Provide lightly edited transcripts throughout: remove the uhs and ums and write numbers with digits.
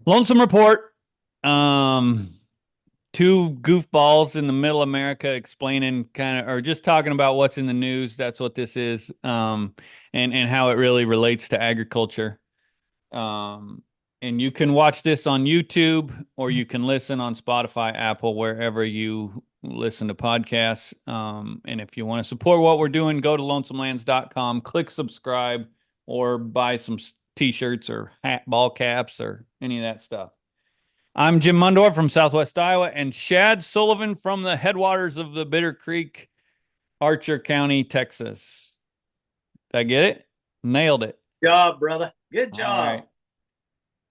Lonesome report. Two goofballs in the middle America explaining kind of or just talking about what's in the news. That's what this is. And how it really relates to agriculture. Um, and you can watch this on YouTube or you can listen on Spotify, Apple, wherever you listen to podcasts. And if you want to support what we're doing, go to lonesomelands.com, click subscribe, or buy some t-shirts or ball caps or any of that stuff. I'm Jim Mundorf from Southwest Iowa and Shad Sullivan from the headwaters of the Bitter Creek, Archer County, Texas. Did I get it? Nailed it. Good job, brother. Good All job.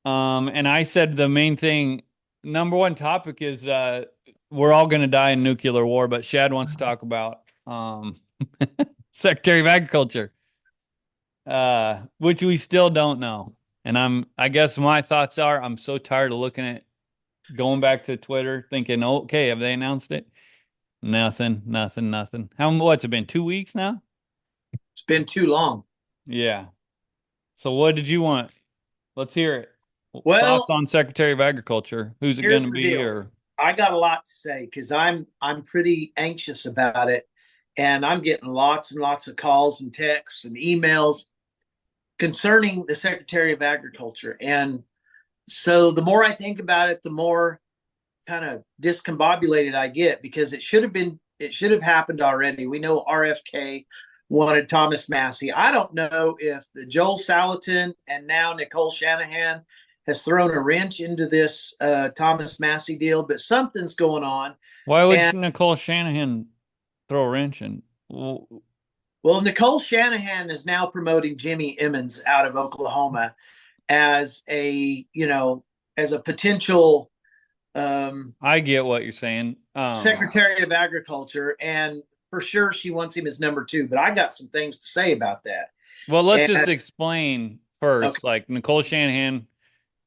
right. And I said the main thing, number one topic is we're all going to die in nuclear war, but Shad wants to talk about Secretary of Agriculture, which we still don't know. And I guess my thoughts are I'm so tired of looking at going back to Twitter thinking, okay, have they announced it? Nothing, nothing, nothing. What's it been? 2 weeks now? It's been too long. Yeah. So what did you want? Let's hear it. Thoughts Well, on Secretary of Agriculture? Who's it going here's to the be deal. or I got a lot to say because I'm pretty anxious about it, and I'm getting lots and lots of calls and texts and emails concerning the Secretary of Agriculture. And so the more I think about it, the more kind of discombobulated I get because it should have happened already. We know RFK wanted Thomas Massey. I don't know if the Joel Salatin and now Nicole Shanahan has thrown a wrench into this Thomas Massey deal, but something's going on. why would And Nicole Shanahan throw a wrench in? Well, well, Nicole Shanahan is now promoting Jimmy Emmons out of Oklahoma as as a potential I get what you're saying. Secretary of Agriculture, and for sure she wants him as number two. But I got some things to say about that. Well, let's And just explain okay, first. Like Nicole Shanahan,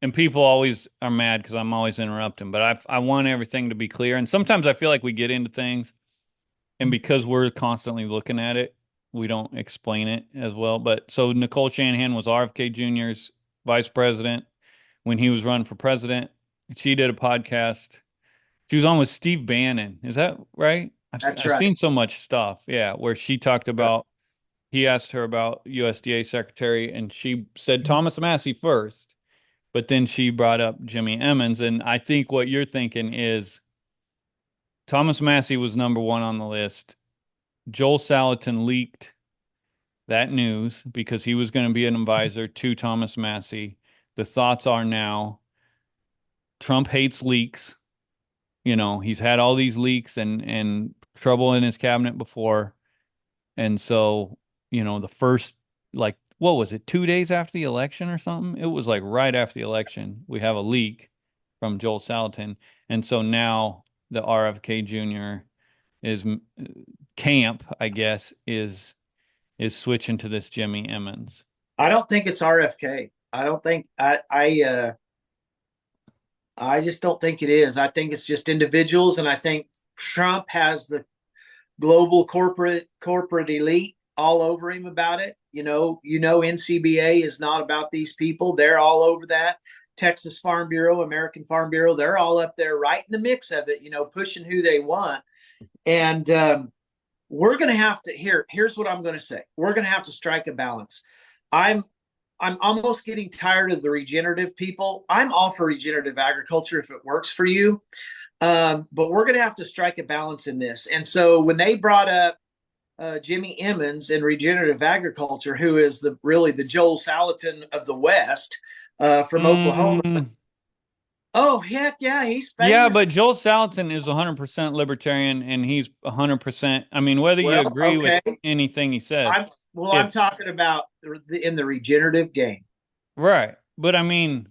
and people always are mad because I'm always interrupting, but I want everything to be clear. And sometimes I feel like we get into things, and because we're constantly looking at it, we don't explain it as well. But so Nicole Shanahan was RFK Jr.'s vice president when he was running for president. She did a podcast. She was on with Steve Bannon. Is that right? that's I've right. seen so much stuff. Yeah, where she talked about he asked her about USDA secretary and she said Thomas Massey first, but then she brought up Jimmy Emmons. And I think what you're thinking is Thomas Massey was number one on the list. Joel Salatin leaked that news because he was going to be an advisor to Thomas Massey. The thoughts are now Trump hates leaks. He's had all these leaks and trouble in his cabinet before. And so, the first, like, what was it, 2 days after the election or something? It was like right after the election, we have a leak from Joel Salatin. And so now the RFK Jr. is camp, I guess, is switching to this Jimmy Emmons. I don't think it's RFK. I don't think I just don't think it is. I think it's just individuals, and I think Trump has the global corporate elite all over him about it. NCBA is not about these people. They're all over that. Texas Farm Bureau, American Farm Bureau, they're all up there right in the mix of it, pushing who they want. And we're going to have to here's what I'm going to say. We're going to have to strike a balance. I'm I'm almost getting tired of the regenerative people. I'm all for regenerative agriculture if it works for you. But we're going to have to strike a balance in this. And so when they brought up Jimmy Emmons in regenerative agriculture, who is really the Joel Salatin of the West from Oklahoma. Mm, Oh, heck yeah, he's yeah, famous. but Joel Salatin is 100% libertarian and he's 100%. I mean, whether you Well, agree with okay. anything he says, I'm if talking about in the regenerative game. right. But I mean,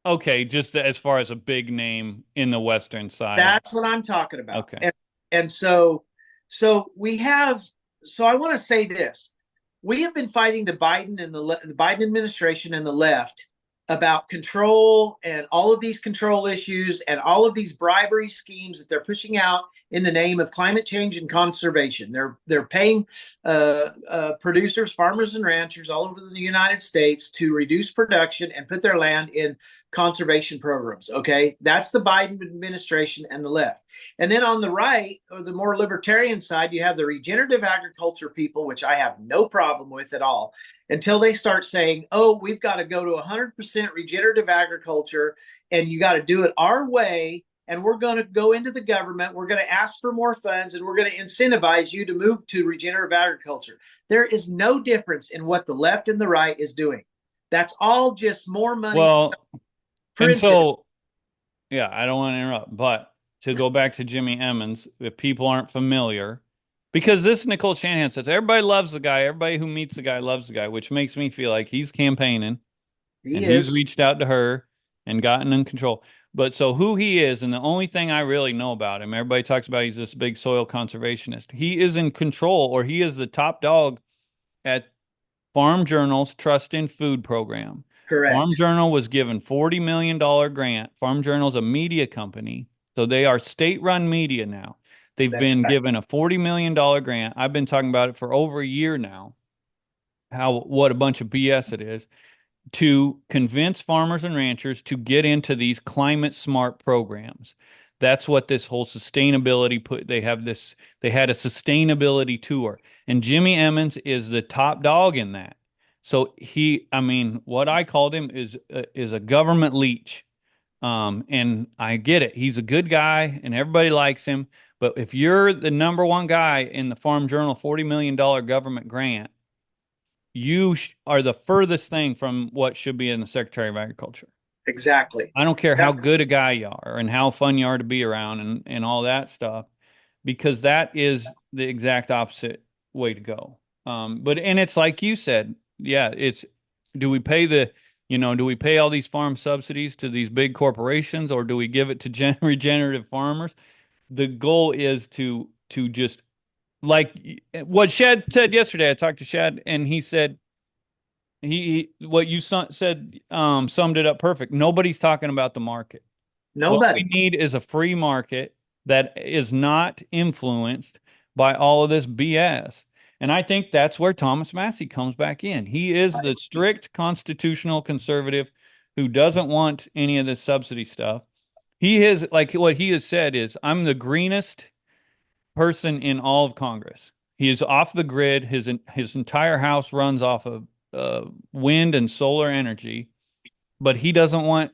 okay, just as far as a big name in the Western side. That's what I'm talking about. Okay. And so we have. So I want to say this: we have been fighting the Biden administration and the left about control and all of these control issues and all of these bribery schemes that they're pushing out in the name of climate change and conservation. They're paying producers, farmers, and ranchers all over the United States to reduce production and put their land in conservation programs. Okay. That's the Biden administration and the left. And then on the right, or the more libertarian side, you have the regenerative agriculture people, which I have no problem with at all, until they start saying, oh, we've got to go to 100% regenerative agriculture and you got to do it our way. And we're going to go into the government. We're going to ask for more funds and we're going to incentivize you to move to regenerative agriculture. There is no difference in what the left and the right is doing. That's all just more money Well, and printed. so, yeah, I don't want to interrupt, but to go back to Jimmy Emmons, if people aren't familiar, because this Nicole Shanahan says everybody loves the guy, everybody who meets the guy loves the guy, which makes me feel like he's campaigning He and he's is reached out to her and gotten in control. But so who he is, and the only thing I really know about him, everybody talks about he's this big soil conservationist. He is in control, or he is the top dog at Farm Journal's Trust in Food program. Farm correct. Journal was given $40 million grant. Farm Journal's a media company, so they are state-run media now. They've That's been right. given a $40 million grant. I've been talking about it for over a year now, how what a bunch of BS it is, to convince farmers and ranchers to get into these climate smart programs. That's what this whole sustainability they have this, they had a sustainability tour, and Jimmy Emmons is the top dog in that. So I mean, what I called him is a government leech. And I get it. He's a good guy and everybody likes him. But if you're the number one guy in the Farm Journal $40 million government grant, are the furthest thing from what should be in the Secretary of Agriculture. Exactly. I don't care how Yep. good a guy you are and how fun you are to be around and all that stuff, because that is the exact opposite way to go. And it's like you said, yeah, do we pay do we pay all these farm subsidies to these big corporations or do we give it to regenerative farmers? The goal is to just like what Shad said yesterday. I talked to Shad and he said what you said summed it up perfect. Nobody's talking about the market. What we Nobody. need is a free market that is not influenced by all of this BS. And I think that's where Thomas Massey comes back in. He is the strict constitutional conservative who doesn't want any of this subsidy stuff. He is like what he has said is, I'm the greenest person in all of Congress. He is off the grid. His entire house runs off of wind and solar energy, but he doesn't want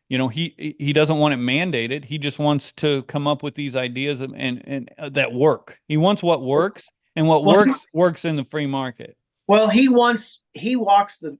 he doesn't want it mandated. He just wants to come up with these ideas and that work. He wants what works, and what Well, works in the free market. well, he walks the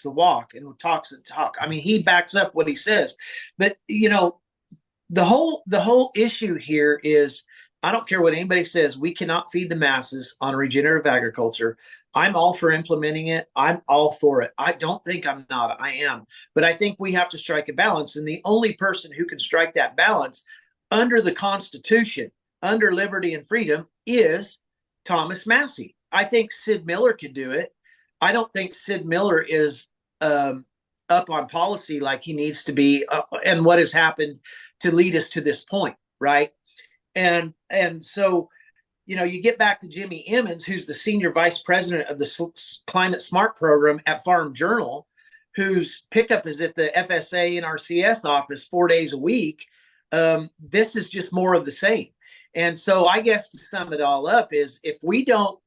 walk and talks the talk. I mean, he backs up what he says. But the whole issue here is I don't care what anybody says, we cannot feed the masses on regenerative agriculture. I'm all for implementing it. I'm all for it. I don't think I'm not. I am. But I think we have to strike a balance. And the only person who can strike that balance under the Constitution, under liberty and freedom, is Thomas Massey. I think Sid Miller could do it. I don't think Sid Miller is up on policy like he needs to be, and what has happened to lead us to this point, right? And so you get back to Jimmy Emmons, who's the senior vice president of the Climate Smart program at Farm Journal, whose pickup is at the FSA and RCS office 4 days a week. This is just more of the same. And so I guess to sum it all up is if we don't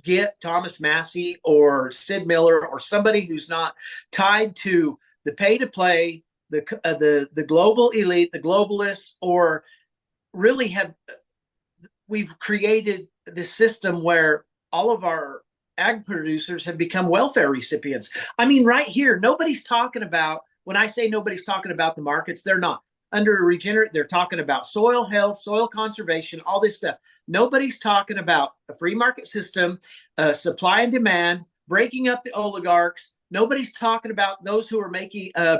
get Thomas Massey or Sid Miller or somebody who's not tied to the pay to play, the global elite, the globalists, or really we've created this system where all of our ag producers have become welfare recipients. I mean, right here, nobody's talking about, when I say nobody's talking about the markets, they're not. Under regenerate, they're talking about soil health, soil conservation, all this stuff. Nobody's talking about a free market system, supply and demand, breaking up the oligarchs. Nobody's talking about those who are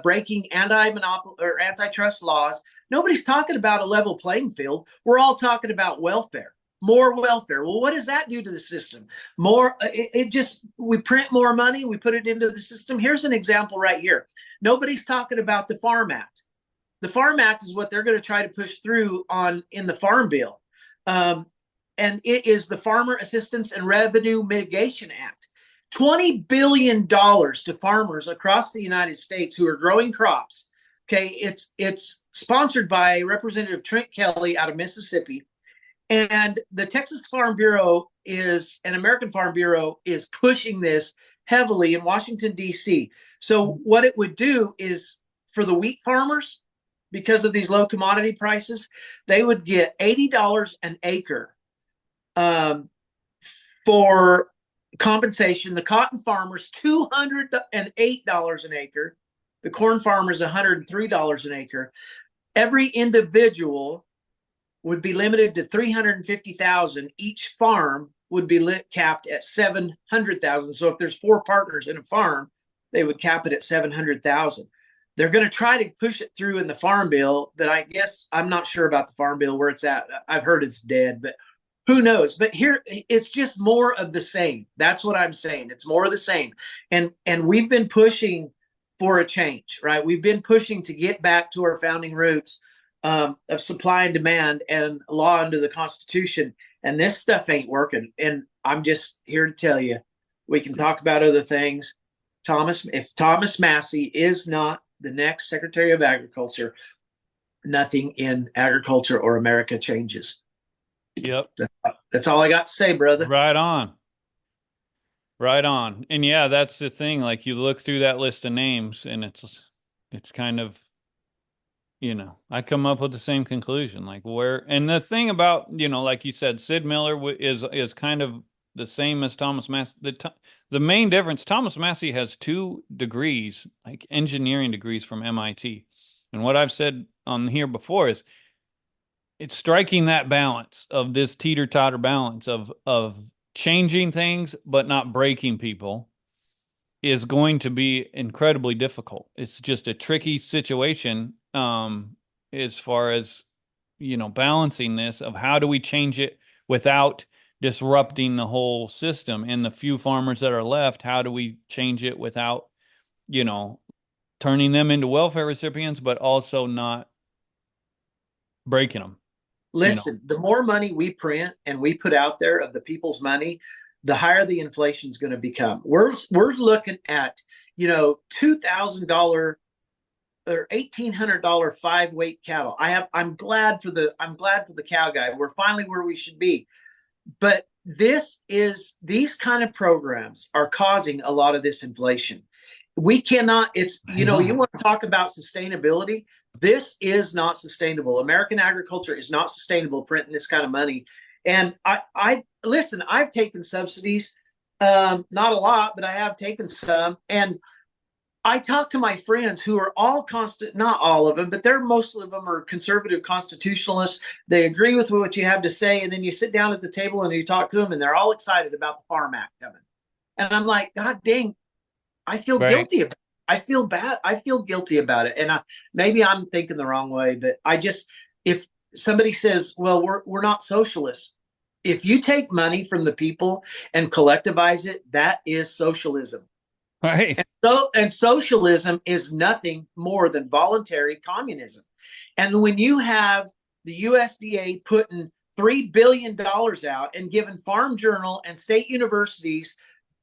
breaking anti-monopoly or antitrust laws. Nobody's talking about a level playing field. We're all talking about welfare, more welfare. Well, what does that do to the system? We print more money, we put it into the system. Here's an example right here. Nobody's talking about the Farm Act. The Farm Act is what they're going to try to push through in the Farm Bill. And it is the Farmer Assistance and Revenue Mitigation Act. $20 billion to farmers across the United States who are growing crops. Okay, it's sponsored by Representative Trent Kelly out of Mississippi, and the Texas Farm Bureau is an American Farm Bureau is pushing this heavily in Washington D.C. So what it would do is for the wheat farmers, because of these low commodity prices, they would get $80 an acre for compensation. The cotton farmers $208 an acre. The corn farmers $103 an acre. Every individual would be limited to 350,000. Each farm would be capped at 700,000. So if there's 4 partners in a farm, they would cap it at 700,000. They're going to try to push it through in the farm bill, but I guess I'm not sure about the farm bill where it's at. I've heard it's dead, but who knows? But here it's just more of the same. That's what I'm saying. It's more of the same. And we've been pushing for a change, right? We've been pushing to get back to our founding roots of supply and demand and law under the Constitution. And this stuff ain't working. And I'm just here to tell you, we can talk about other things. If Thomas Massie is not the next Secretary of Agriculture, nothing in agriculture or America changes. Yep. That's all I got to say, brother. Right on. Right on. And yeah, that's the thing. Like you look through that list of names and it's kind of, I come up with the same conclusion. Like where, and the thing about, like you said, Sid Miller is kind of the same as Thomas Massie. The main difference, Thomas Massie has 2 degrees, like engineering degrees from MIT. And what I've said on here before is it's striking that balance of this teeter-totter balance of changing things but not breaking people is going to be incredibly difficult. It's just a tricky situation as far as balancing this of how do we change it without disrupting the whole system and the few farmers that are left, how do we change it without turning them into welfare recipients but also not breaking them. Listen, the more money we print and we put out there of the people's money, the higher the inflation is going to become. We're looking at $2,000 or $1,800 5-weight cattle. I'm glad for the cow guy. We're finally where we should be. But these kind of programs are causing a lot of this inflation. We cannot, you want to talk about sustainability. This is not sustainable. American agriculture is not sustainable printing this kind of money. And I listen, I've taken subsidies, not a lot, but I have taken some. And I talk to my friends who are all not all of them, but most of them are conservative constitutionalists. They agree with what you have to say. And then you sit down at the table and you talk to them and they're all excited about the Farm Act coming. And I'm like, God dang, I feel guilty about it. I feel bad. I feel guilty about it. And maybe I'm thinking the wrong way, but if somebody says, well, we're not socialists. If you take money from the people and collectivize it, that is socialism. Right. And socialism is nothing more than voluntary communism. And when you have the USDA putting $3 billion out and giving Farm Journal and state universities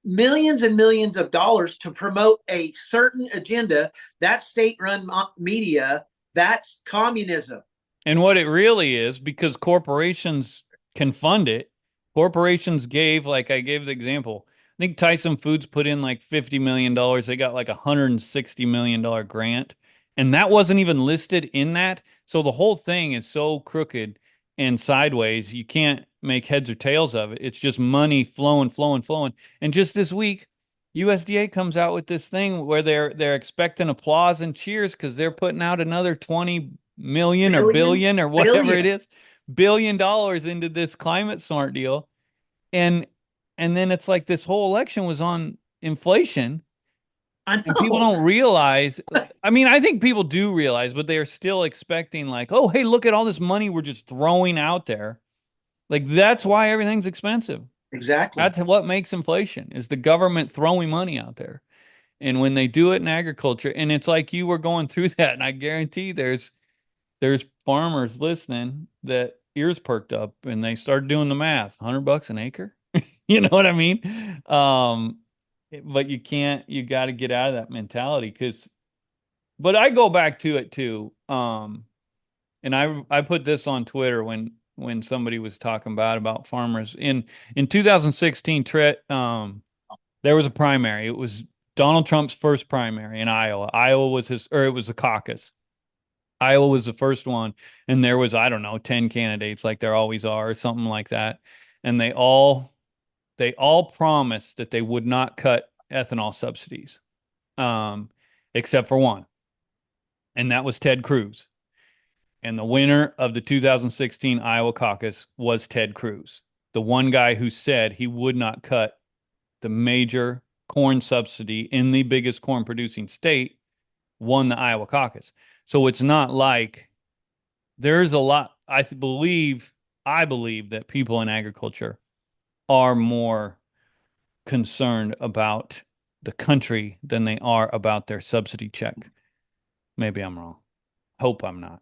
millions and millions of dollars to promote a certain agenda, that's state-run media, that's communism. And what it really is, because corporations can fund it, corporations like I gave the example, I think Tyson Foods put in like $50 million. They got like $160 million grant, and that wasn't even listed in that. So the whole thing is so crooked and sideways, you can't make heads or tails of it. It's just money flowing, flowing, flowing. And just this week, USDA comes out with this thing where they're expecting applause and cheers because they're putting out another 20 million or billion or whatever it is, $1 billion into this climate smart deal. And then it's like this whole election was on inflation. And people don't realize. I mean, I think people do realize, but they are still expecting like, oh, hey, look at all this money we're just throwing out there. Like that's why everything's expensive. Exactly. That's what makes inflation is the government throwing money out there. And when they do it in agriculture, and it's like you were going through that, and I guarantee there's farmers listening that ears perked up and they started doing the math. $100 an acre. You know what I mean? but you can't, you got to get out of that mentality but I go back to it too. And I put this on Twitter when somebody was talking about farmers in 2016. There was a primary. It was Donald Trump's first primary in Iowa. Iowa was his, or it was a caucus. Iowa was the first one, and there was, I don't know, 10 candidates like there always are, or something like that. And they all promised that they would not cut ethanol subsidies, um, except for one, and that was Ted Cruz. And the winner of the 2016 Iowa caucus was Ted Cruz, the one guy who said he would not cut the major corn subsidy in the biggest corn producing state, won the Iowa caucus. So it's not like there's a lot. I believe that people in agriculture are more concerned about the country than they are about their subsidy check. Maybe I'm wrong. Hope I'm not.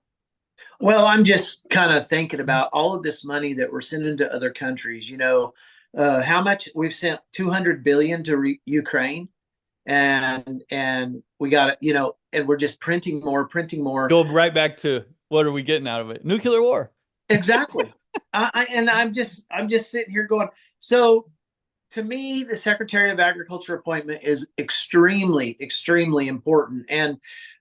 Well, I'm just kind of thinking about all of this money that we're sending to other countries. How much we've sent 200 billion to Ukraine, and we got it. And we're just printing more, printing more. Go right back to what are we getting out of it? Nuclear war. Exactly. And I'm just sitting here going. So to me, the Secretary of Agriculture appointment is extremely, extremely important. And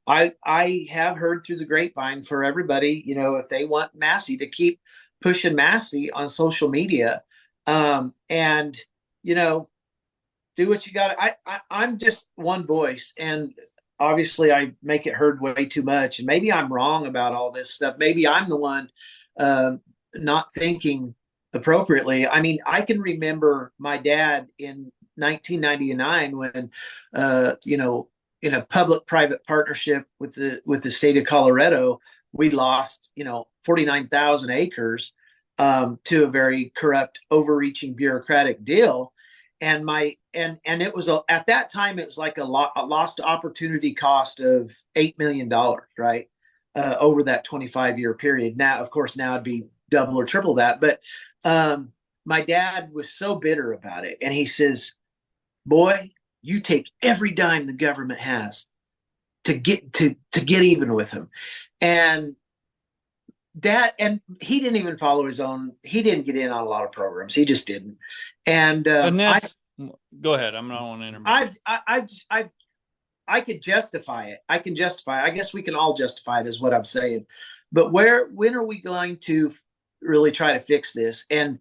I have heard through the grapevine for everybody, if they want Massey to keep pushing Massey on social media, and do what you got. I'm just one voice, and obviously I make it heard way too much. And maybe I'm wrong about all this stuff. Maybe I'm the one uh, not thinking appropriately. I mean, I can remember my dad in 1999 when, in a public-private partnership with the state of Colorado, we lost 49,000 acres to a very corrupt, overreaching bureaucratic deal. And it was at that time it was like a lost opportunity cost of $8 million, right, over that 25-year period. Now, of course, now it'd be double or triple that, but my dad was so bitter about it, and he says, "Boy, you take every dime the government has to get even with them." And he didn't even follow his own. He didn't get in on a lot of programs. He just didn't. And And that's go ahead. I'm not want to interrupt. I could justify it. I can justify it. I guess we can all justify it, is what I'm saying. But when are we going to really try to fix this and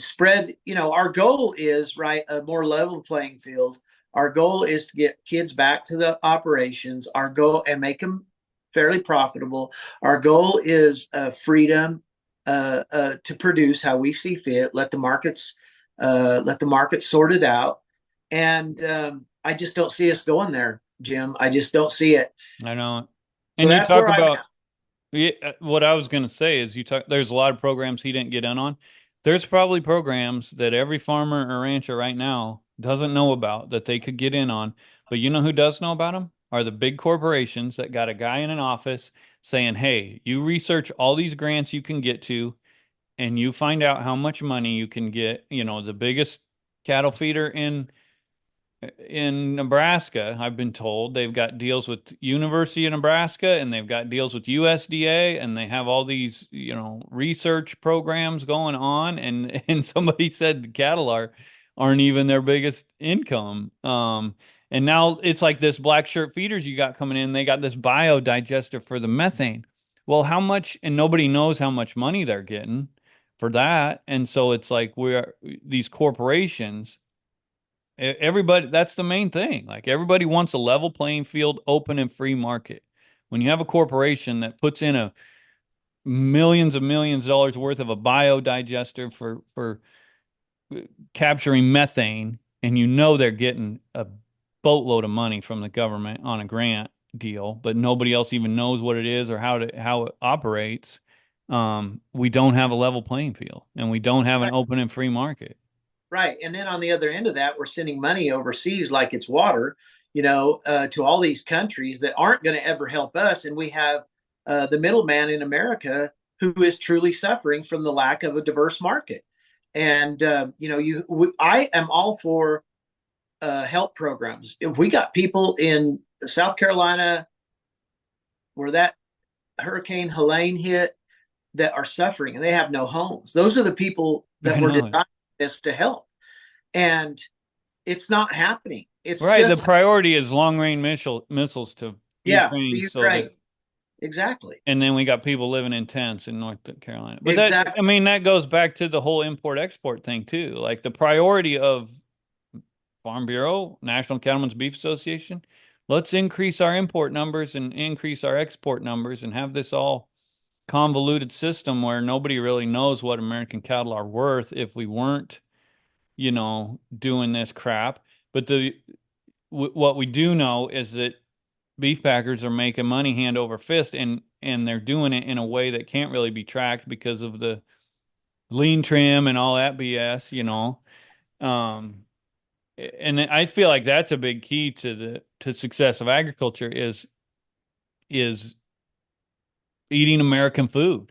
spread? Our goal is, right, a more level playing field. Our goal is to get kids back to the operations. Our goal, and make them fairly profitable. Our goal is freedom to produce how we see fit. Let the markets sort it out. And I just don't see us going there, Jim. I just don't see it. I know. So And you that's talk where I'm about at. yeah, what I was going to say is there's a lot of programs he didn't get in on. There's probably programs that every farmer or rancher right now doesn't know about that they could get in on. But you know who does know about them? Are the big corporations that got a guy in an office saying, "Hey, you research all these grants you can get to, and you find out how much money you can get." The biggest cattle feeder in Nebraska, I've been told they've got deals with University of Nebraska, and they've got deals with USDA, and they have all these, research programs going on, and somebody said the cattle aren't even their biggest income. And now it's like this black shirt feeders you got coming in, they got this biodigester for the methane. Well, how much, and nobody knows how much money they're getting for that. And so it's like these corporations, everybody, that's the main thing. Like everybody wants a level playing field, open and free market. When you have a corporation that puts in a millions of millions of dollars worth of a biodigester for capturing methane, and they're getting a boatload of money from the government on a grant deal, but nobody else even knows what it is or how it operates. We don't have a level playing field, and we don't have an Right. open and free market. Right. And then on the other end of that, we're sending money overseas like it's water, to all these countries that aren't going to ever help us. And we have the middleman in America who is truly suffering from the lack of a diverse market. And I am all for help programs. If we got people in South Carolina where that Hurricane Helene hit that are suffering and they have no homes. Those are the people I that were know. designed this to help. And it's not happening. It's Right. The just, priority is long range missiles to yeah, Ukraine so Ukraine. that, Exactly. and then we got people living in tents in North Carolina. But that, I Exactly. mean, that goes back to the whole import export thing too. Like the priority of Farm Bureau, National Cattlemen's Beef Association, let's increase our import numbers and increase our export numbers and have this all convoluted system where nobody really knows what American cattle are worth if we weren't, doing this crap. But what we do know is that beef packers are making money hand over fist, and they're doing it in a way that can't really be tracked because of the lean trim and all that BS. Um, and I feel like that's a big key to the to success of agriculture is eating American food.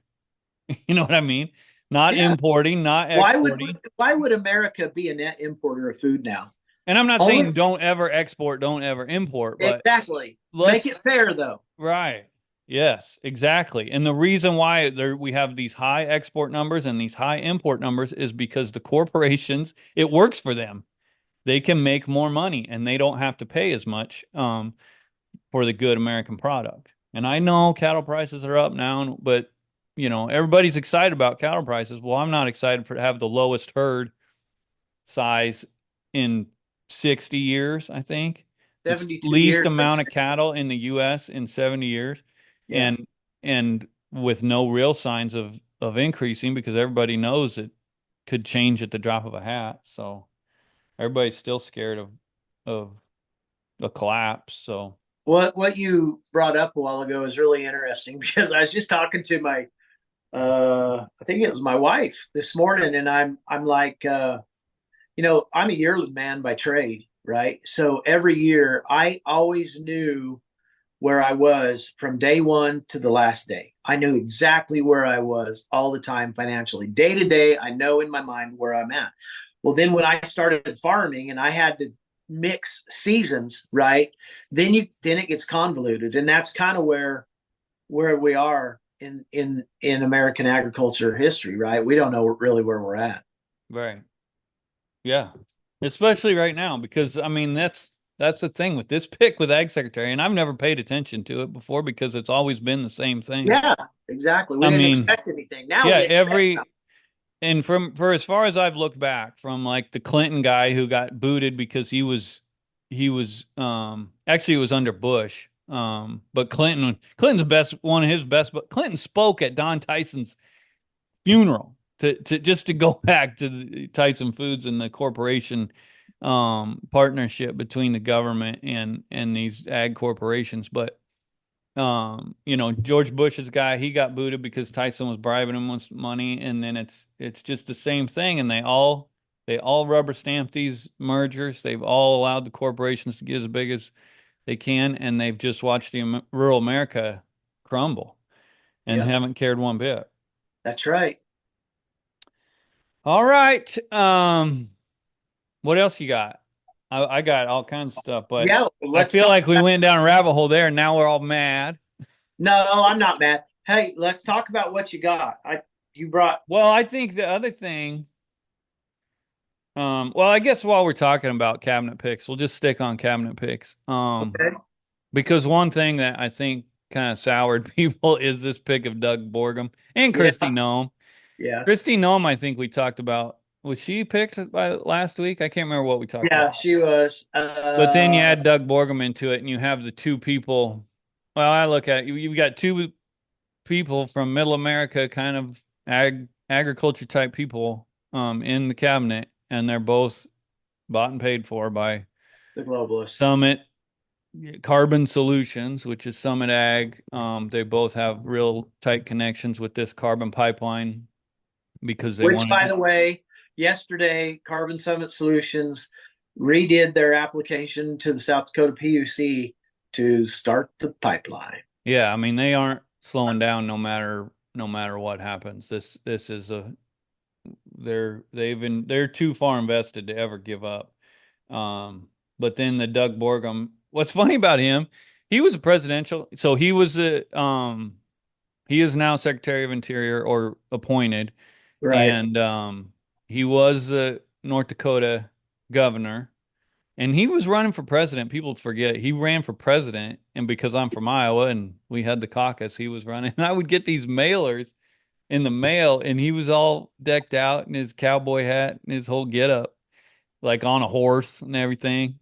You know what I mean? Not Yeah. importing, not Why would exporting. why would America be a net importer of food now? And I'm not Only saying don't ever export, don't ever import, but exactly. Make let's it fair though. right. Yes, exactly. And the reason why we have these high export numbers and these high import numbers is because the corporations, it works for them. They can make more money and they don't have to pay as much for the good American product. And I know cattle prices are up now, but everybody's excited about cattle prices. Well, I'm not excited for to have the lowest herd size in 60 years, I think. The 72 least years. amount of cattle in the US in 70 years Yeah. and with no real signs of increasing because everybody knows it could change at the drop of a hat. So everybody's still scared of a collapse. So What you brought up a while ago is really interesting because I was just talking to my I think it was my wife this morning, and I'm like I'm a yearling man by trade, right? So every year I always knew where I was from day one to the last day. I knew exactly where I was all the time financially. Day to day, I know in my mind where I'm at. Well, then when I started farming and I had to mix seasons, right? Then it gets convoluted. And that's kind of where we are in American agriculture history, right? We don't know really where we're at. right. Yeah. Especially right now, because I mean that's the thing with this pick with Ag Secretary, and I've never paid attention to it before because it's always been the same thing. Yeah, exactly. We I didn't mean, expect anything. Now yeah, we expect something. and from for as far as I've looked back from like the Clinton guy who got booted because he was actually it was under Bush. But Clinton's best one of his best but Clinton spoke at Don Tyson's funeral to just to go back to the Tyson Foods and the corporation partnership between the government and these ag corporations. But George Bush's guy, he got booted because Tyson was bribing him with money, and then it's just the same thing, and they all rubber stamp these mergers. They've all allowed the corporations to get as big as they can, and they've just watched the rural America crumble and Yep, haven't cared one bit. that's right. All right. What else you got? I got all kinds of stuff, but Yeah, I let's feel talk like we about. went down a rabbit hole there, and now we're all mad. No, I'm not mad. Hey, let's talk about what you got. You brought. Well, I think the other thing, well, I guess while we're talking about cabinet picks, we'll just stick on cabinet picks. Okay. Because one thing that I think kind of soured people is this pick of Doug Borgum and Yeah, Christy Nome. yeah, Christy Nome, I think we talked about. Was she picked by last week? I can't remember what we talked yeah. about. She was. But then you add Doug Borgum into it, and you have the two people. Well, I look at you. You've got two people from Middle America, kind of agriculture type people, in the cabinet, and they're both bought and paid for by The globalists. Summit Carbon Solutions, which is Summit Ag. They both have real tight connections with this carbon pipeline because they Which, want by to. the way, yesterday, Carbon Summit Solutions redid their application to the South Dakota PUC to start the pipeline. Yeah, I mean they aren't slowing down no matter what happens. This is a they're too far invested to ever give up. Um, but then the Doug Burgum. What's funny about him? He was a presidential, so he is now Secretary of Interior or appointed, Right. and he was a North Dakota governor, and he was running for president. People forget he ran for president, and because I'm from Iowa and we had the caucus, he was running. And I would get these mailers in the mail, and he was all decked out in his cowboy hat and his whole getup, like on a horse and everything.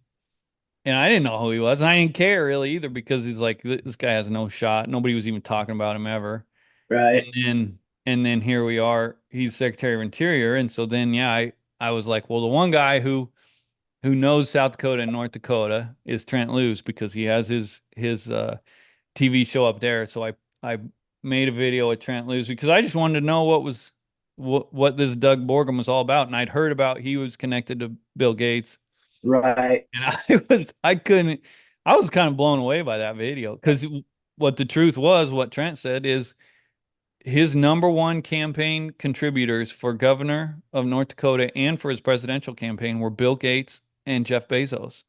And I didn't know who he was. And I didn't care really either because he's like, this guy has no shot. Nobody was even talking about him ever. And Right. then here we are. He's Secretary of Interior. And so then yeah, I was like, well, the one guy who knows South Dakota and North Dakota is Trent Loos because he has his TV show up there. So I made a video with Trent Loos because I just wanted to know what this Doug Borgum was all about. And I'd heard about he was connected to Bill Gates. Right. And I was kind of blown away by that video because what the truth was, what Trent said is his number one campaign contributors for governor of North Dakota and for his presidential campaign were Bill Gates and Jeff Bezos.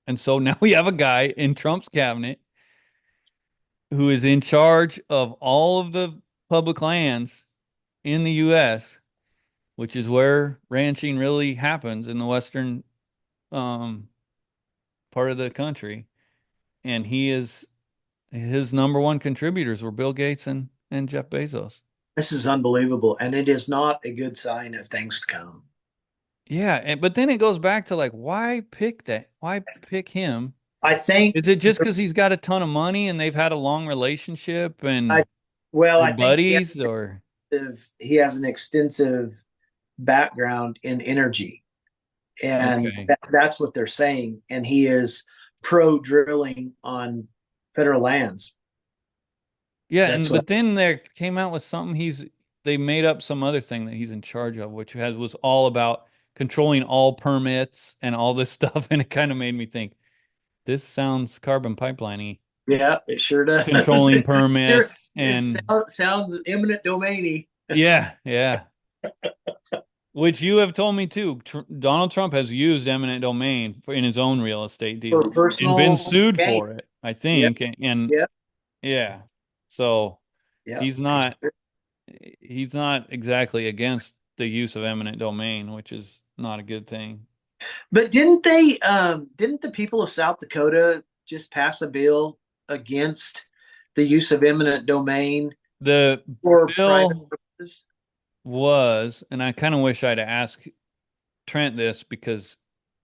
And so now we have a guy in Trump's cabinet who is in charge of all of the public lands in the US, which is where ranching really happens in the western um, part of the country. And his number one contributors were Bill Gates and Jeff Bezos. This is unbelievable, and it is not a good sign of things to come. Yeah, but then it goes back to like, why pick that? Why pick him? I think Is it just because he's got a ton of money and they've had a long relationship I and well, they're I think buddies or he has an extensive background in energy, and okay. that's what they're saying. And he is pro drilling on federal lands. Yeah, That's and what. but then there came out with something they made up some other thing that he's in charge of, which was all about controlling all permits and all this stuff, and it kind of made me think, this sounds carbon pipeline-y. Yeah, it sure does. Controlling Sure, permits it and sounds eminent domainy yeah, yeah. Which you have told me too. Donald Trump has used eminent domain in his own real estate for deals and been personal sued gain. for it, I Yep, think. And yep, yeah, so yep. he's not he's not exactly against the use of eminent domain, which is not a good thing. But didn't the people of South Dakota just pass a bill against the use of eminent domain The for private bill purposes? was, and I kind of wish I'd ask Trent this because,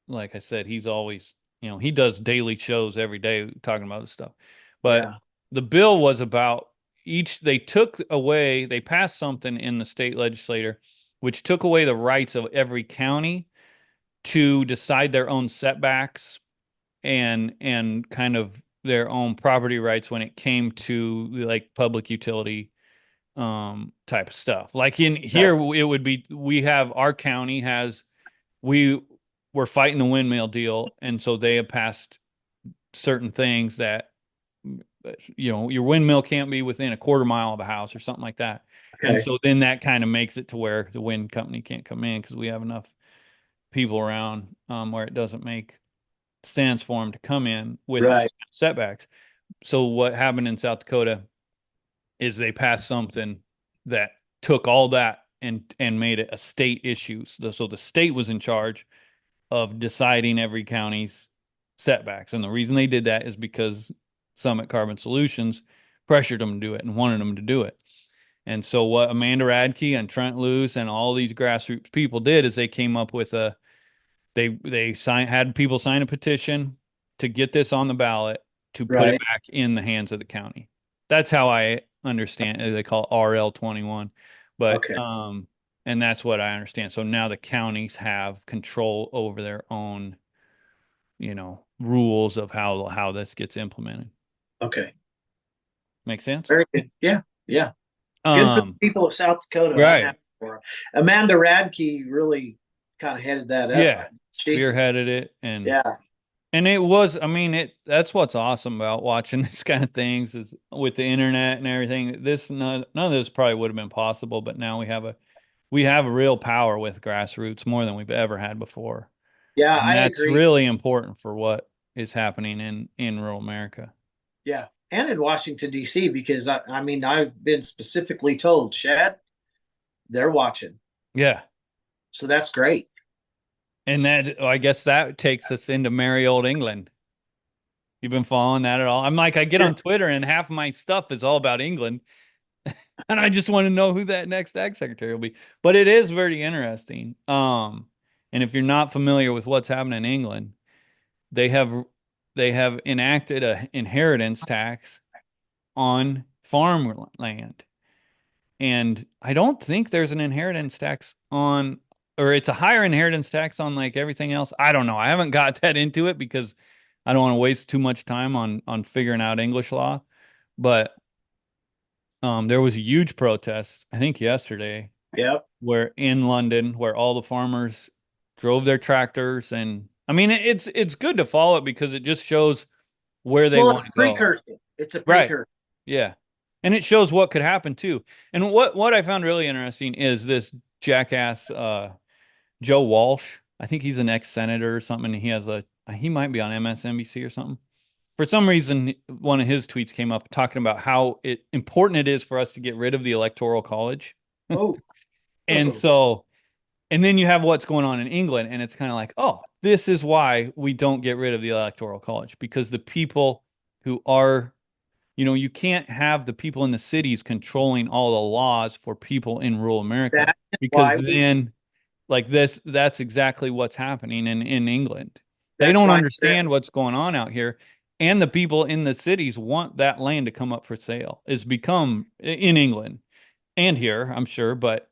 like I said, he's always, he does daily shows every day talking about this stuff. But Yeah, the bill was about they passed something in the state legislature which took away the rights of every county to decide their own setbacks and kind of their own property rights when it came to like public utility type of stuff. Like in right. here it would be we have our county has we were fighting the windmill deal, and so they have passed certain things that your windmill can't be within a quarter mile of a house or something like that. And Okay, so then that kind of makes it to where the wind company can't come in because we have enough people around where it doesn't make sense for them to come in with those right. setbacks. So what happened in South Dakota is they passed something that took all that and made it a state issue. So the state was in charge of deciding every county's setbacks. And the reason they did that is because Summit Carbon Solutions pressured them to do it and wanted them to do it. And so what Amanda Radke and Trent Loos and all these grassroots people did is they came up with had people sign a petition to get this on the ballot to put it Right. back in the hands of the county. That's how I understand it. They call it RL 21. But Okay. and that's what I understand. So now the counties have control over their own, rules of how this gets implemented. Okay. Make sense? Very good. Yeah. Yeah. Good for the Um, people of South Dakota. I'm right. happy for her. Amanda Radke really kind of headed that up. Yeah. She, Spearheaded it yeah, and it was, I mean, that's what's awesome about watching this kind of things is with the internet and everything. None of this probably would have been possible, but now we have a real power with grassroots more than we've ever had before. Yeah, And I that's agree. really important for what is happening in rural America. Yeah. And in Washington, D.C., because I mean, I've been specifically told, Shad, they're watching. Yeah. So that's great. And that, I guess that takes us into merry old England. You've been following that at all? I'm like, I get on Just, Twitter and half of my stuff is all about England. And I just want to know who that next ag secretary will be. But it is very interesting. And if you're not familiar with what's happening in England, they have they have enacted a inheritance tax on farmland. And I don't think there's an inheritance tax on, or it's a higher inheritance tax on like everything else. I don't know. I haven't got that into it because I don't want to waste too much time on figuring out English law. But there was a huge protest, I think yesterday, yep. where in London, where all the farmers drove their tractors, and I mean it's good to follow it because it just shows where they Well, want it's to go. precursor. It's a Right. precursor. Yeah. And it shows what could happen too. And what I found really interesting is this jackass Joe Walsh. I think he's an ex-senator or something. And he might be on MSNBC or something. For some reason, one of his tweets came up talking about how important it is for us to get rid of the Electoral College. Oh, And so, and then you have what's going on in England, and it's kind of like, oh, this is why we don't get rid of the Electoral College, because the people who are, you can't have the people in the cities controlling all the laws for people in rural America, that's because why we. then, like that's exactly what's happening in England. They That's don't why. understand what's going on out here. And the people in the cities want that land to come up for sale. It's become in England and here, I'm sure, but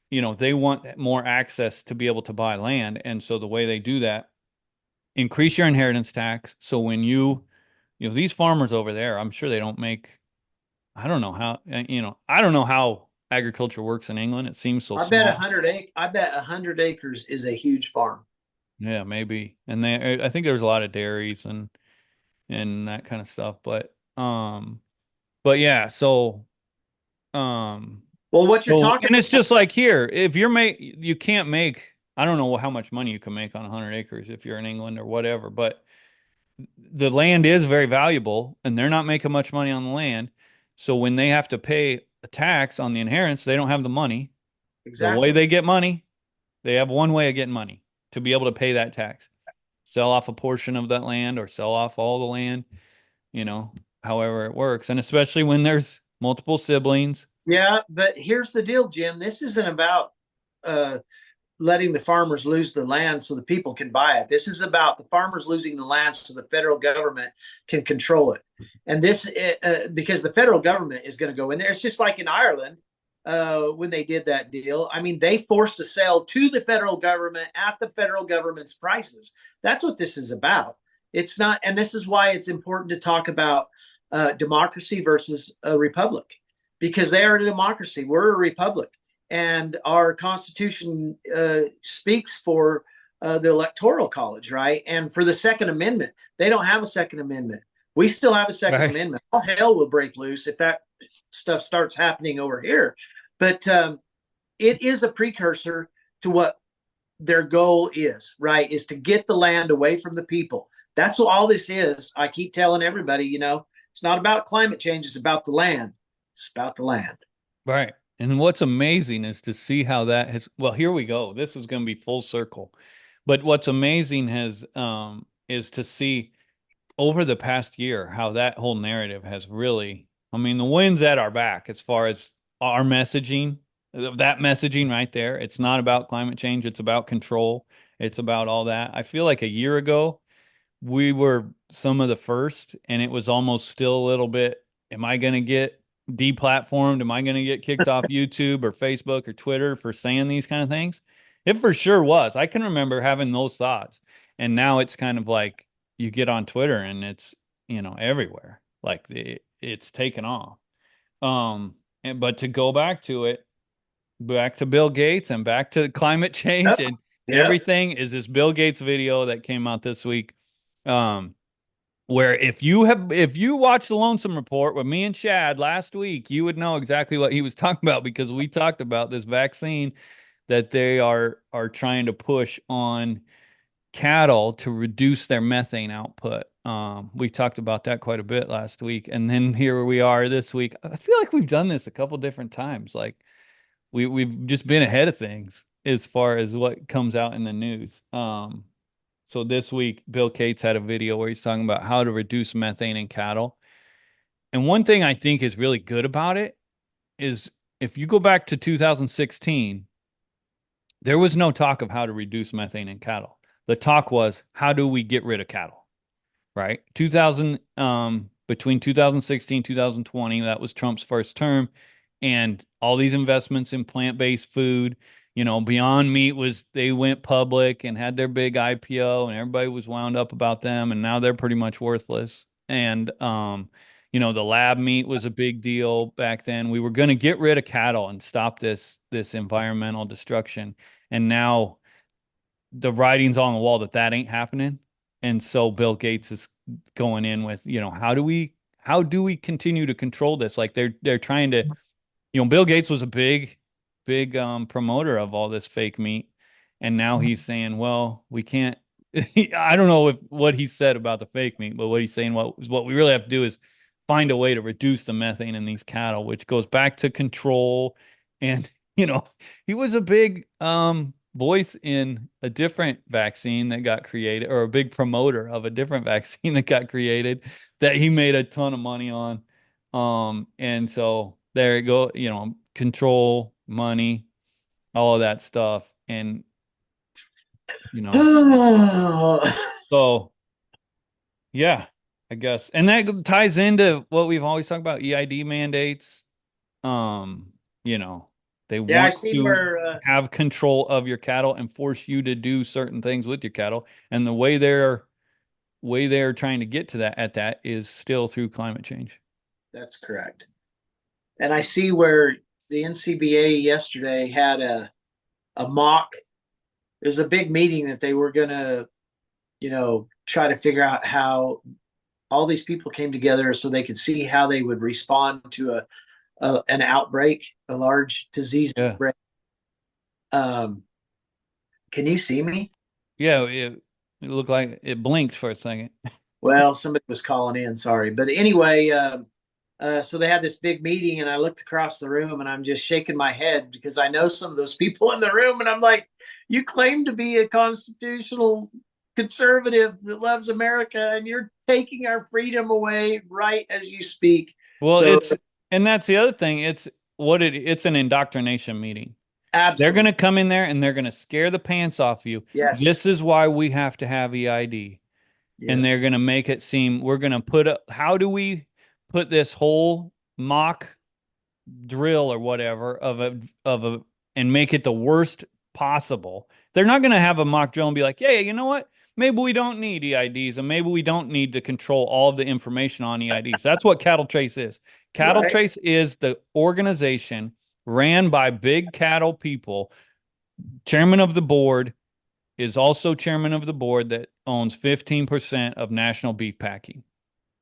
they want more access to be able to buy land. And so the way they do that, increase your inheritance tax. So when these farmers over there, I'm sure they don't make, I don't know how, I don't know how agriculture works in England. It seems so small. I bet 100 acres is a huge farm. Yeah, maybe. And I think there's a lot of dairies and that kind of stuff. But yeah, um, Well, what you're talking and it's just like here, if you can't make, I don't know how much money you can make on 100 acres if you're in England or whatever, but the land is very valuable and they're not making much money on the land. So when they have to pay a tax on the inheritance, they don't have the money. The way exactly. they get money, they have one way of getting money to be able to pay that tax. Sell off a portion of that land or sell off all the land, you know, however it works. And especially when there's multiple siblings. Yeah, but here's the deal, Jim. This isn't about uh, letting the farmers lose the land so the people can buy it. This is about the farmers losing the land so the federal government can control it. And this, because the federal government is going to go in there. It's just like in Ireland when they did that deal. I mean, they forced a sale to the federal government at the federal government's prices. That's what this is about. It's not, and this is why it's important to talk about democracy versus a republic, because they are a democracy. We're a republic, and our Constitution speaks for the Electoral College, right? And for the Second Amendment, they don't have a Second Amendment. We still have a Second Right. Amendment. All hell will break loose if that stuff starts happening over here. But it is a precursor to what their goal is, right? Is to get the land away from the people. That's what all this is. I keep telling everybody, it's not about climate change, it's about the land. It's about the land. Right. And what's amazing is to see how that has, well, here we go. This is going to be full circle. But what's amazing is to see over the past year how that whole narrative has really, I mean, the wind's at our back as far as our messaging, that messaging right there. It's not about climate change, it's about control. It's about all that. I feel like a year ago, we were some of the first, and it was almost still a little bit, am I going to get deplatformed? Am I going to get kicked off YouTube or Facebook or Twitter for saying these kind of things? It for sure was. I can remember having those thoughts. And now it's kind of like you get on Twitter and it's, everywhere. Like it's taken off. But to go back to it, back to Bill Gates and back to climate change Yep. and Yep. everything is this Bill Gates video that came out this week. Um, where if you watched the Lonesome Report with me and Shad last week, you would know exactly what he was talking about because we talked about this vaccine that they are trying to push on cattle to reduce their methane output. We talked about that quite a bit last week, and then here we are this week. I feel like we've done this a couple different times. Like we've just been ahead of things as far as what comes out in the news. So this week, Bill Gates had a video where he's talking about how to reduce methane in cattle. And one thing I think is really good about it is if you go back to 2016, there was no talk of how to reduce methane in cattle. The talk was, how do we get rid of cattle? Right? 2000, between 2016, 2020, that was Trump's first term, and all these investments in plant-based food, Beyond Meat they went public and had their big IPO, and everybody was wound up about them, and now they're pretty much worthless. And the lab meat was a big deal back then. We were going to get rid of cattle and stop this environmental destruction, and now the writing's on the wall that ain't happening. And so Bill Gates is going in with, how do we continue to control this? Like they're trying to, Bill Gates was a big promoter of all this fake meat. And now he's saying, well, we can't I don't know what he said about the fake meat, but what he's saying what we really have to do is find a way to reduce the methane in these cattle, which goes back to control. And, he was a big voice in a different vaccine that got created, or a big promoter of a different vaccine that got created that he made a ton of money on. And so there you go, control, money, all of that stuff. And, you know, so yeah, I guess. And that ties into what we've always talked about, EID mandates. You know, they Yeah, I want see to where have control of your cattle and force you to do certain things with your cattle. And the way they're trying to get to that is still through climate change. that's correct. And I see where the NCBA yesterday had a mock. It was a big meeting that they were going to, try to figure out how all these people came together so they could see how they would respond to an outbreak, a large disease Yeah. outbreak. Um, can you see me? Yeah, it looked like it blinked for a second. Well, somebody was calling in. Sorry, but anyway, so they had this big meeting, and I looked across the room, and I'm just shaking my head because I know some of those people in the room, and I'm like, "You claim to be a constitutional conservative that loves America, and you're taking our freedom away right as you speak." Well, So, and that's the other thing. It's an indoctrination meeting. They're going absolutely, to come in there and they're going to scare the pants off you. yes, This is why we have to have EID. yeah, And they're going to make it seem we're going to how do we put this whole mock drill or whatever and make it the worst possible. They're not going to have a mock drill and be like, yeah, you know what? Maybe we don't need EIDs and maybe we don't need to control all of the information on EIDs. That's what Cattle Trace is. Cattle right. Trace is the organization ran by big cattle people. Chairman of the board is also chairman of the board that owns 15% of National Beef Packing.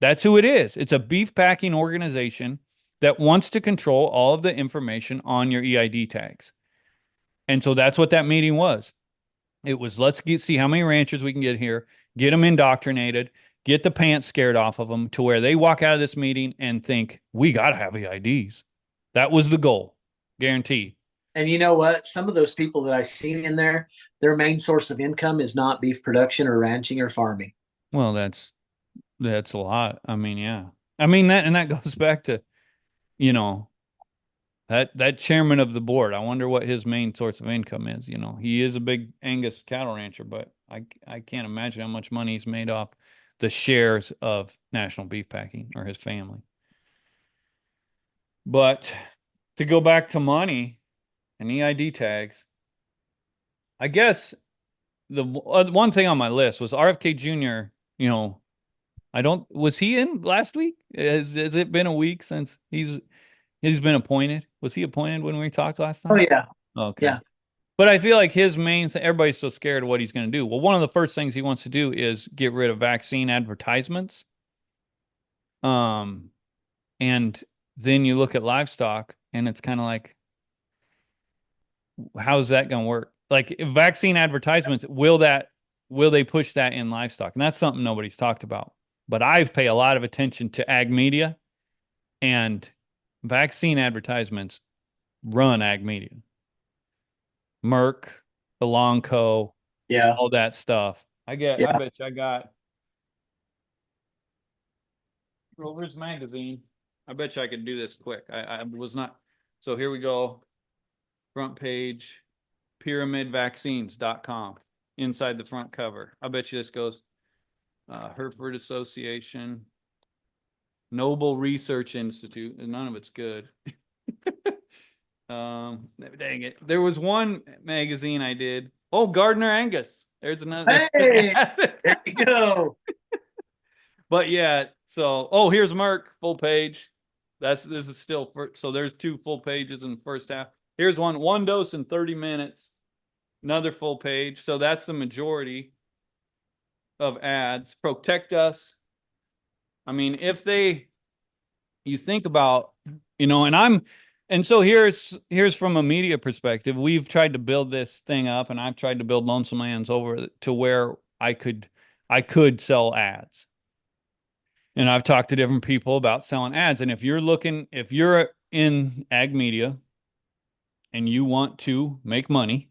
That's who it is. It's a beef packing organization that wants to control all of the information on your EID tags. And so that's what that meeting was. It was see how many ranchers we can get here, get them indoctrinated, get the pants scared off of them to where they walk out of this meeting and think, we got to have EIDs. That was the goal, guaranteed. And you know what? Some of those people that I've seen in there, their main source of income is not beef production or ranching or farming. Well, that's a lot. I mean, yeah. I mean that goes back to, you know, that chairman of the board. I wonder what his main source of income is. He is a big Angus cattle rancher, but I can't imagine how much money he's made off the shares of National Beef Packing or his family. But to go back to money and EID tags, I guess the one thing on my list was RFK Jr. I don't was he in last week? Has it been a week since he's been appointed? Was he appointed when we talked last Oh time? yeah, Okay. yeah. But I feel like his main thing, everybody's so scared of what he's going to do. Well, one of the first things he wants to do is get rid of vaccine advertisements. Um, and then you look at livestock and it's kind of like, how's that going to work? Like vaccine advertisements, will that will they push that in livestock? And that's something nobody's talked about. But I pay a lot of attention to ag media, and vaccine advertisements run ag media. Merck, Elanco, Yeah. all that stuff. I Yeah. bet you I got Rover's magazine. I bet you I could do this quick. I was not. So here we go. Front page, pyramidvaccines.com. Inside the front cover. I bet you this goes Hereford Association, Noble Research Institute, and none of it's good. Dang it. There was one magazine I did. Oh, Gardner Angus. There's another. There's an Hey, ad. there you go. But yeah, so here's Merck full page. This is still so there's two full pages in the first half. Here's one dose in 30 minutes, another full page. So that's the majority of ads. Protect us. I mean, if you think about, and so here's from a media perspective. We've tried to build this thing up, and I've tried to build Lonesome Lands over to where I could sell ads. And I've talked to different people about selling ads. And if you're in ag media and you want to make money,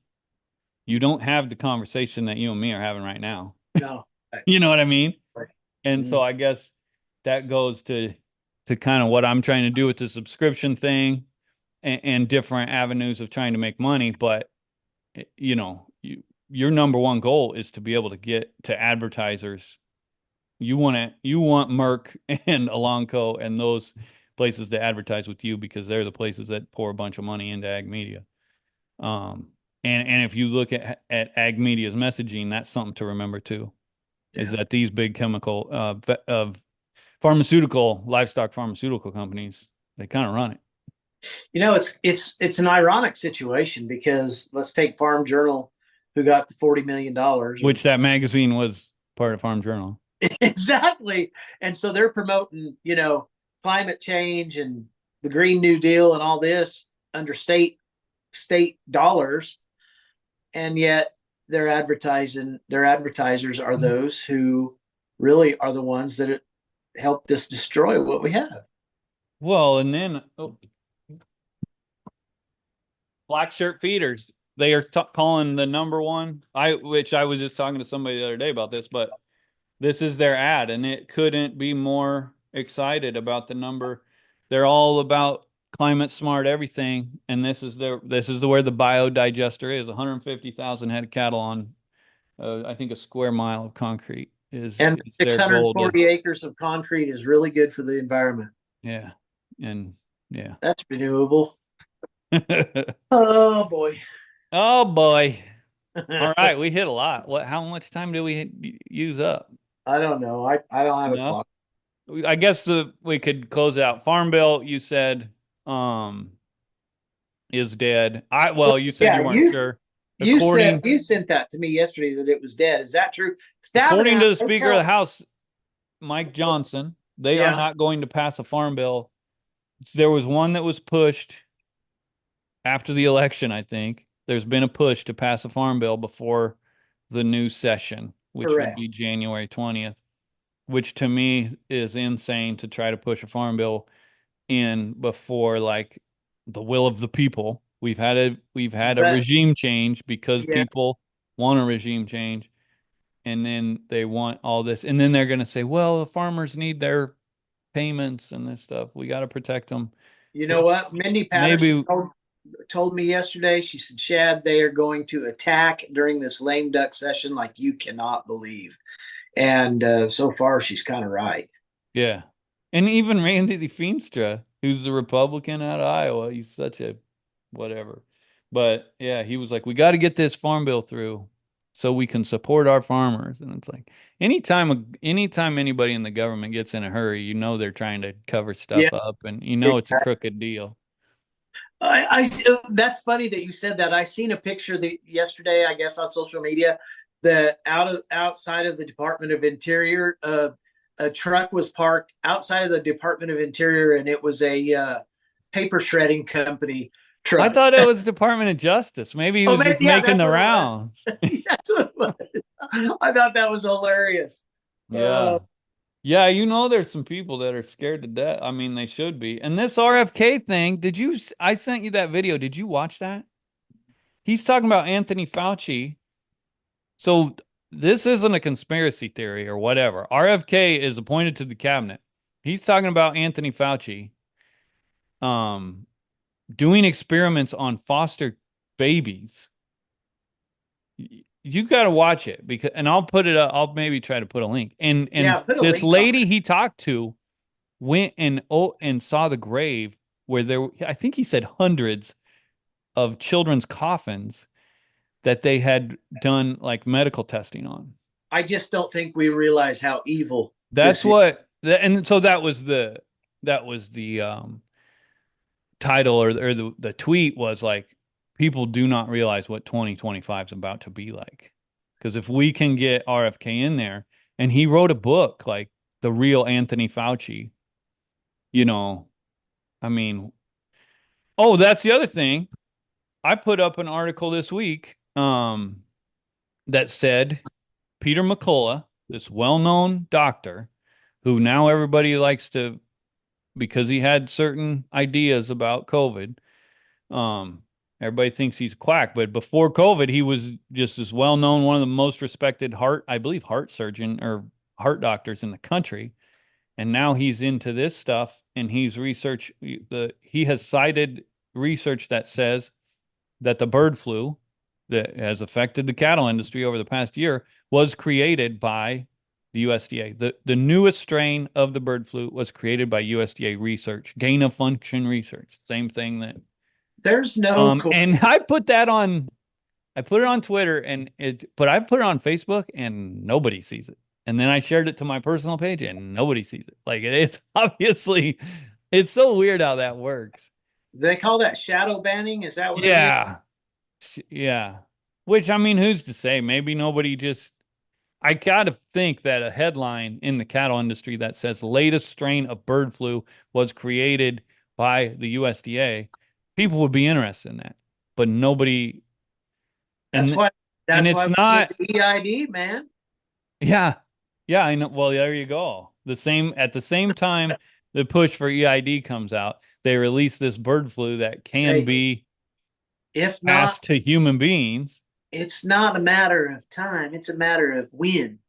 you don't have the conversation that you and me are having right now. No. You know what I mean? And so Mm. I guess that goes to kind of what I'm trying to do with the subscription thing and different avenues of trying to make money. But your number one goal is to be able to get to advertisers. You want Merck and Elanco and those places to advertise with you because they're the places that pour a bunch of money into ag media. Um, and if you look at ag media's messaging, that's something to remember too, is Yeah. that these big chemical livestock pharmaceutical companies, they kind of run it. It's an ironic situation because let's take Farm Journal, who got the $40 million, or Which that magazine was part of Farm Journal. exactly. And so they're promoting, climate change and the Green New Deal and all this under state dollars, and yet their advertisers are those who really are the ones that helped us destroy what we have. Well, and then black shirt feeders. They are calling the number one. Which I was just talking to somebody the other day about this, but this is their ad, and it couldn't be more excited about the number. They're all about climate smart everything, and this is where the biodigester is. 150,000 head of cattle on, I think a square mile of concrete And is their goal to, 640 acres of concrete is really good for the environment. yeah, and yeah. That's renewable. Oh boy. Oh boy. All I right, we hit a lot. How much time do we use up? don't know. I don't have a Enough. clock. I guess we could close out. Farm Bill, you said, um, is dead. You said you Yeah, weren't sure. you said According you sent that to me yesterday that it was dead. Is that true? according Stabenow, to the they Speaker of the tell. House, Mike Johnson, they are Yeah, not going to pass a farm bill. There was one that was pushed after the election, I think. There's been a push to pass a farm bill before the new session, which would correct. be January 20th, which to me is insane to try to push a farm bill in before like the will of the people. We've had a But regime change because yeah, people want a regime change, and then they want all this, and then they're going to say, well, the farmers need their payments and this stuff. We got to protect them, you know which what? Mindy Patterson maybe, told me yesterday. She said, "Shad, they are going to attack during this lame duck session like you cannot believe." And so far, she's kind of right. yeah. And even Randy Feenstra, who's the Republican out of Iowa, he's such a whatever. But yeah, he was like, we got to get this farm bill through so we can support our farmers. And it's like anytime anybody in the government gets in a hurry, they're trying to cover Yeah, stuff up, and it's a exactly. crooked deal. That's funny that you said that. I seen a picture yesterday, I guess, on social media that outside of the Department of Interior, a truck was parked outside of the Department of Interior, and it was a paper shredding company I truck. thought it was Department of Justice. Maybe he Oh, was maybe, just yeah, making that's the what it was. rounds. That's what it was. I thought that was hilarious. Uh, Yeah. Yeah, there's some people that are scared to death. I mean, they should be. And this RFK thing, I sent you that video. Did you watch that? He's talking about Anthony Fauci. So this isn't a conspiracy theory or whatever. RFK is appointed to the cabinet. He's talking about Anthony Fauci um doing experiments on foster babies. You got to watch it because and I'll put it up. I'll maybe try to put a link. And yeah, put a this link on lady it. he talked to went and saw the grave where I think he said hundreds of children's coffins that they had done like medical testing on. I just don't think we realize how evil That's this is. and so that was the title or the tweet was like people do not realize what 2025 is about to be like. Because if we can get RFK in there and he wrote a book like the real Anthony Fauci, you know, I mean, oh, that's the other thing. I put up an article this week that said Peter McCullough, this well-known doctor who now everybody likes to because he had certain ideas about COVID. Um, Everybody thinks he's a quack, but before COVID, he was just as well-known, one of the most respected I believe, heart surgeon or heart doctors in the country. And now he's into this stuff and he has cited research that says that the bird flu that has affected the cattle industry over the past year was created by the USDA. The newest strain of the bird flu was created by USDA research, gain of function research. Same thing that There's no co- and I put it on Twitter but I put it on Facebook and nobody sees it. And then I shared it to my personal page and nobody sees it. Like it's obviously it's so weird how that works. they call that shadow banning. Is that what it is? Yeah. Yeah. Which I mean, who's to say? Maybe nobody just I gotta think that a headline in the cattle industry that says latest strain of bird flu was created by the USDA, people would be interested in that. But nobody That's and why. and That's it's why we need not the EID, man. yeah. Yeah, I know. Well, there you go. At the same time the push for EID comes out, they release this bird flu that can Hey, be if not, passed to human beings. it's not a matter of time. It's a matter of when.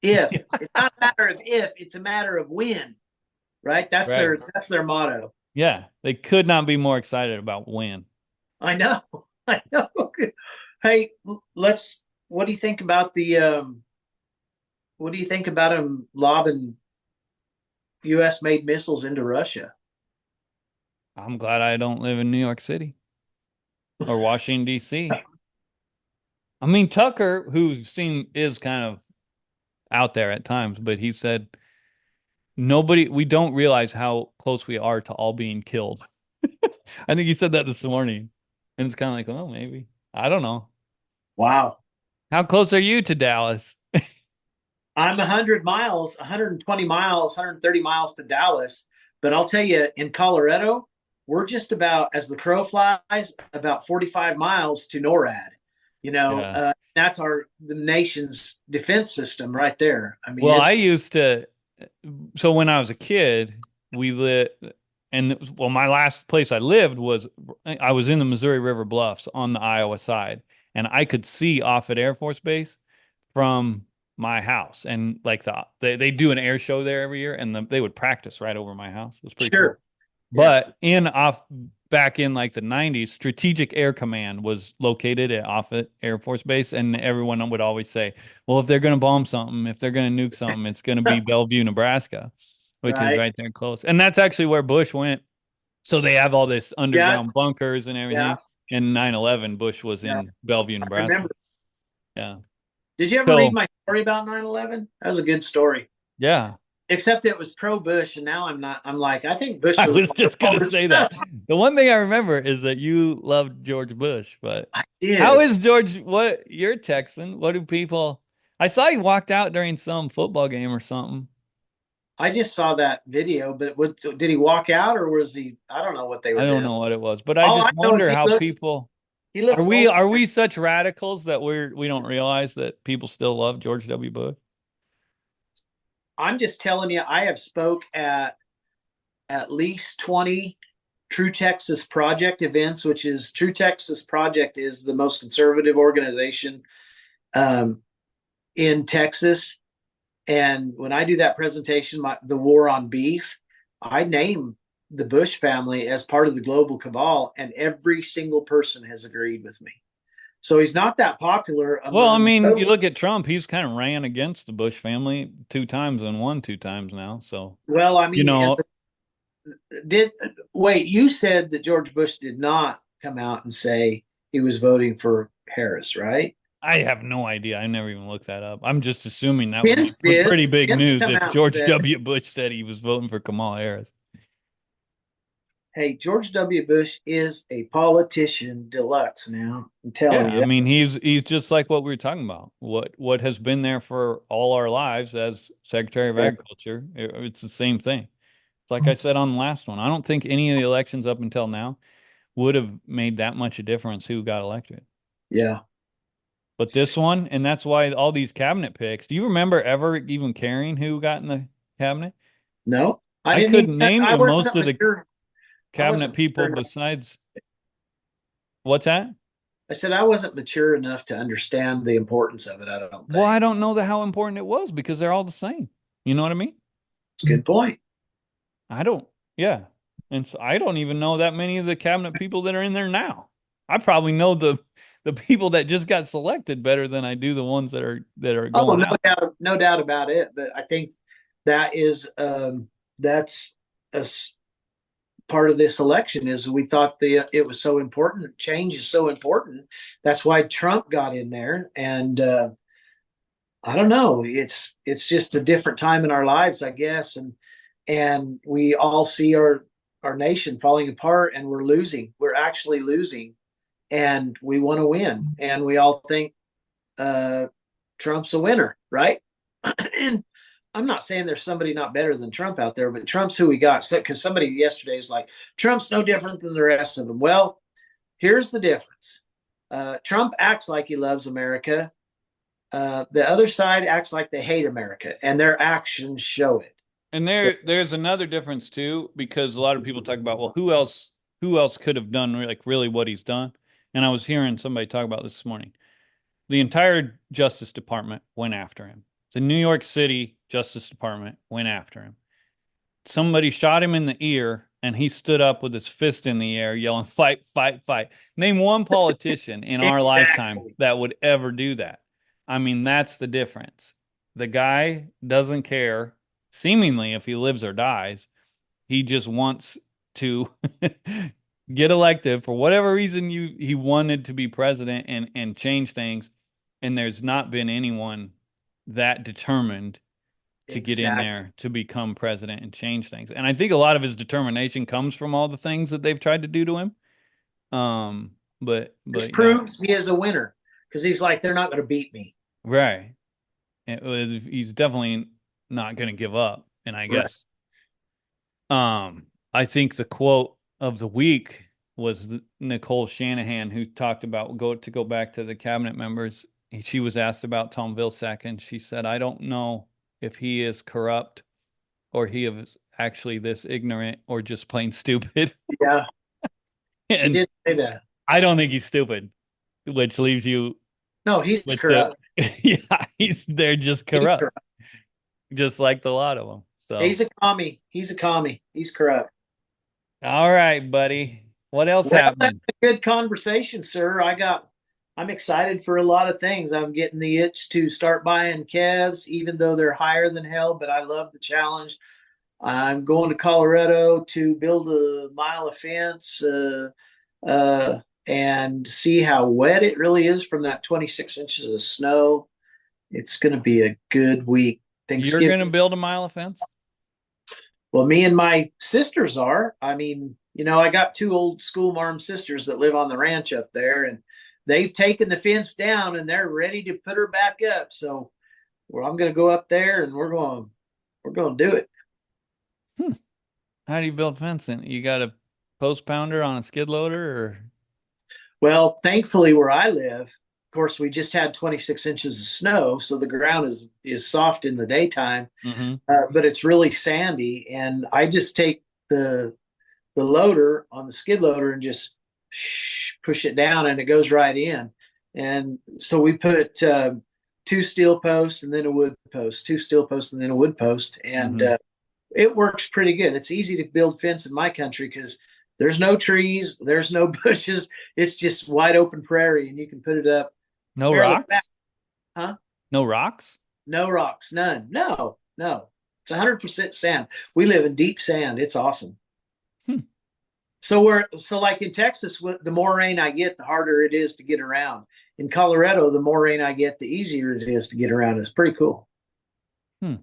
If it's not a matter of if, it's a matter of when. Right? Right. That's their motto. Yeah, they could not be more excited about when. I know. I know. Hey, let's. What do you think about the? What do you think about them lobbing U.S. made missiles into Russia? I'm glad I don't live in New York City or Washington, D.C. I mean, Tucker, is kind of out there at times, but he said we don't realize how close we are to all being killed. I think he said that this morning. And it's kind of like, well, maybe. I don't know. Wow. How close are you to Dallas? I'm 100 miles, 120 miles, 130 miles to Dallas. But I'll tell you, in Colorado, we're just about, as the crow flies, about 45 miles to NORAD. Yeah. That's the nation's defense system right there. I mean, Well, I it's used to, so when I was a kid, we lived, my last place I was in the Missouri River Bluffs on the Iowa side, and I could see Offutt Air Force Base from my house. And like they do an air show there every year, and they would practice right over my house. It was pretty cool. sure. Yeah. But back in like the 90s, Strategic Air Command was located at Offutt Air Force Base, and everyone would always say, well, if they're going to bomb something, if they're going to nuke something, it's going to be Bellevue, Nebraska, which is Right. right there close. And that's actually where Bush went. So they have all this Yeah. underground bunkers and Yeah. everything. In 9/11, Bush was Yeah. in Bellevue, I remember. Nebraska. Yeah. Did you ever read So, my story about 9/11? That was a good story. yeah, Except it was pro Bush, and now I'm not. I'm like, I think Bush I was was just going to say that. The one thing I remember is that you loved George Bush, but I how did. is George? You're Texan. What do people? I saw you walked out during some football game or something. I just saw that video, but did he walk out or was he? I don't know what they I were don't doing. know what it was, but I All I just know is wonder how people he are looks we old. are we such radicals that we don't realize that people still love George W. Bush? I'm just telling you, I have spoke at least 20 True Texas Project events, which is True Texas Project is the most conservative organization um, in Texas. And when I do that presentation, the war on beef, I name the Bush family as part of the global cabal, and every single person has agreed with me. So he's not that popular Well, I among. mean, you look at Trump, he's kind of ran against the Bush family 2 times and won 2 times now. So, Well, I you mean, and know, did wait? You said that George Bush did not come out and say he was voting for Harris, right? I have no idea. I never even looked that up. I'm just assuming that would be Pence did. pretty big Pence news come if out and George said, W. Bush said he was voting for Kamala Harris. "Hey, George W. Bush is a politician deluxe." Now I'm telling Yeah, you I that. mean, he's just like what we were talking about. What has been there for all our lives as Secretary of Yeah. Agriculture. It's the same thing. It's like I said on the last one. I don't think any of the elections up until now would have made that much a difference who got elected. Yeah. But this one, and that's why all these cabinet picks. Do you remember ever even caring who got in the cabinet? No, I I didn't even. couldn't name I you most wasn't of the mature. I cabinet wasn't people mature enough. besides what's that? I said I wasn't mature enough to understand the importance of it. I don't Well, I think. don't know how important it was because they're all the same. You know what I mean? It's a good point. I don't, yeah. And so I don't even know that many of the cabinet people that are in there now. I probably know the people that just got selected better than I do the ones that are Oh, going out. no doubt about it. But I think that is that's a part of this election is we thought it was so important. Change is so important. That's why Trump got in there, and I don't know. It's just a different time in our lives, I guess, and we all see our nation falling apart, and we're losing. We're actually losing, and we want to win, and we all think uh, Trump's a winner, right? And I'm not saying there's somebody not better than Trump out there, but Trump's who we got. Because somebody yesterday was like, Trump's no different than the rest of them. Well, here's the difference. Trump acts like he loves America. The other side acts like they hate America, and their actions show it. And So, there's another difference too, because a lot of people talk about, well, who else could have done like really what he's done? And I was hearing somebody talk about this morning. The entire Justice Department went after him. The New York City Justice Department went after him. Somebody shot him in the ear and he stood up with his fist in the air yelling, fight, fight, fight. Name one politician in our lifetime exactly. that would ever do that. I mean, that's the difference. The guy doesn't care, seemingly, if he lives or dies. He just wants to get elected for whatever reason he wanted to be president and change things. And there's not been anyone that determined to get in Exactly. there to become president and change things. And I think a lot of his determination comes from all the things that they've tried to do to him. But Which yeah, proves he is a winner because he's like, they're not going to beat me. right. He's definitely not going to give up. And I Right. guess I think the quote of the week was Nicole Shanahan, who talked about go back to the cabinet members. She was asked about Tom Vilsack, and she said, "I don't know if he is corrupt or he is actually this ignorant or just plain stupid." Yeah. She And did say that. I don't think he's stupid, which leaves you No, he's with the corrupt. yeah, they're just He's corrupt, corrupt. just like the lot of them. So, He's a commie. He's a commie. He's corrupt. all right, buddy. What else Well, that's happening? a good conversation, sir. I'm excited for a lot of things. I'm getting the itch to start buying calves, even though they're higher than hell, but I love the challenge. I'm going to Colorado to build a mile of fence and see how wet it really is from that 26 inches of snow. It's going to be a good week. You're Thanksgiving. going to build a mile of fence? Well, me and my sisters are. I mean, I got two old school marm sisters that live on the ranch up there, and they've taken the fence down and they're ready to put her back up. So, well, I'm going to go up there and we're going to do it. How do you build fencing? You got a post pounder on a skid loader or? Well, thankfully, where I live, of course, we just had 26 inches of snow, so the ground is soft in the daytime, Mm-hmm. but it's really sandy. And I just take the loader on the skid loader and just push it down, and it goes right in. And so we put two steel posts and then a wood post, two steel posts and then a wood post, and Mm-hmm. it works pretty good. It's easy to build fence in my country because there's no trees, there's no bushes. It's just wide open prairie, and you can put it up No fairly fast. rocks? Huh? No rocks? No rocks, none. No, no. It's 100% sand. We live in deep sand. It's awesome. Hmm. So like in Texas, the more rain I get, the harder it is to get around. In Colorado, the more rain I get, the easier it is to get around. It's pretty cool. Hmm.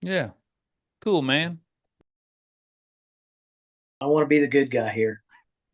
Yeah. Cool, man. I want to be the good guy here.